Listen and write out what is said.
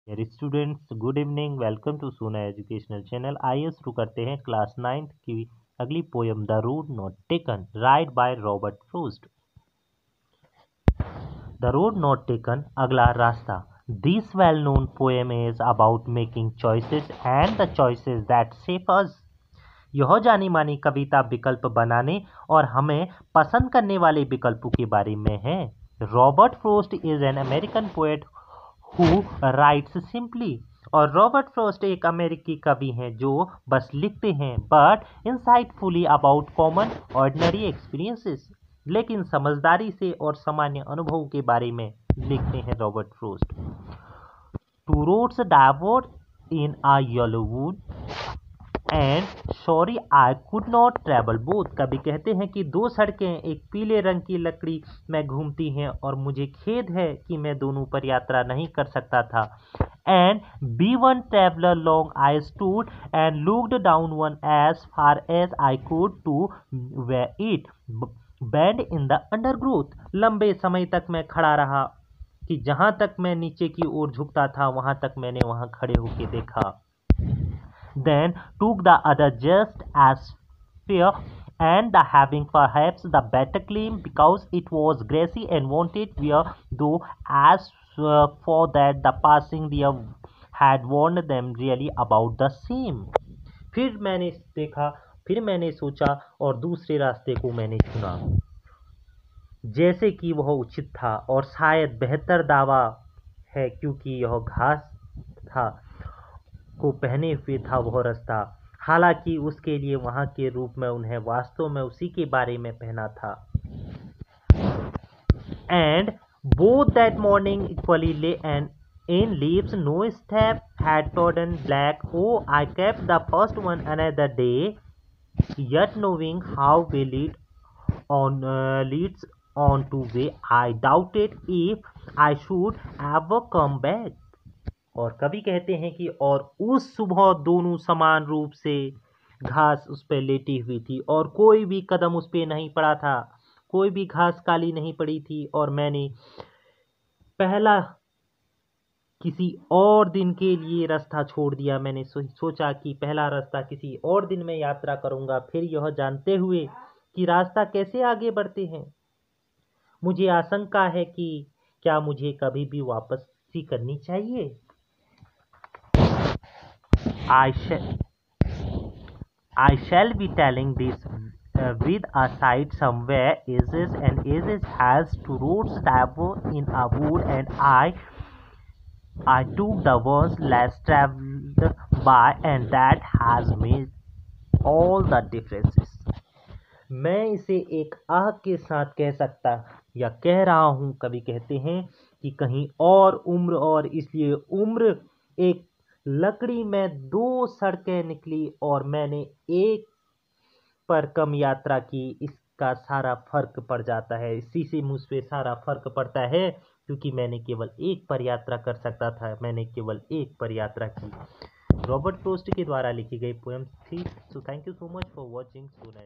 Dear students, good evening. Welcome to Sona educational channel. आइए शुरू करते हैं क्लास 9th की अगली poem the road not taken, write by Robert Frost. The road not taken, अगला रास्ता। This well known poem is about making choices and the choices that shape us. यह जानी मानी कविता विकल्प बनाने और हमें पसंद करने वाले विकल्पों के बारे में है। Robert Frost is an American poet who writes simply. और रॉबर्ट फ्रोस्ट एक अमेरिकी कवि हैं जो बस लिखते हैं but insightfully about common ordinary experiences, लेकिन समझदारी से और सामान्य अनुभवों के बारे में लिखते हैं Robert Frost. Two roads diverge in a yellow wood and sorry I could not travel both. कभी कहते हैं कि दो सड़कें एक पीले रंग की लकड़ी में घूमती हैं और मुझे खेद है कि मैं दोनों पर यात्रा नहीं कर सकता था। And be one traveller long I stood and looked down one as far as I could to where it bent in the undergrowth. लंबे समय तक मैं खड़ा रहा कि जहां तक मैं नीचे की ओर झुकता था वहां तक मैंने वहां खड़े होकर देखा। Then took the other just as fair, and the having perhaps the better claim because it was grassy and wanted where, though as for that the passing there had warned them really about the same. फिर मैंने देखा, फिर मैंने सोचा और दूसरे रास्ते को मैंने चुना जैसे कि वह उचित था और शायद बेहतर दावा है क्योंकि यह घास था को पहने हुए था वह रास्ता, हालांकि उसके लिए वहां के रूप में उन्हें वास्तव में उसी के बारे में पहना था। And both that morning equally lay and in leaves no step had trodden black. Oh, I kept the first one another day, yet knowing how we leads on to way, I doubted if I should ever come back. और कवि कहते हैं कि और उस सुबह दोनों समान रूप से घास उस पर लेटी हुई थी और कोई भी कदम उस पर नहीं पड़ा था, कोई भी घास काली नहीं पड़ी थी। और मैंने पहला किसी और दिन के लिए रास्ता छोड़ दिया। मैंने सोचा कि पहला रास्ता किसी और दिन में यात्रा करूंगा, फिर यह जानते हुए कि रास्ता कैसे आगे बढ़ते हैं। मुझे आशंका है कि क्या मुझे कभी भी वापसी करनी चाहिए। I shall be telling this with a sight somewhere ages and ages has two roads diverge in a wood, and I took the ones less traveled by, and that has made all the differences. मैं इसे एक आह के साथ कह सकता या कह रहा हूँ। कवि कहते हैं कि कहीं और उम्र, और इसलिए उम्र एक लकड़ी में दो सड़कें निकली और मैंने एक पर कम यात्रा की। इसका सारा फर्क पड़ जाता है, इसी से मुझ पे सारा फर्क पड़ता है क्योंकि मैंने केवल एक पर यात्रा कर सकता था, मैंने केवल एक पर यात्रा की। रॉबर्ट फ्रोस्ट के द्वारा लिखी गई पोएम थी। So thank you so much for watching सोना।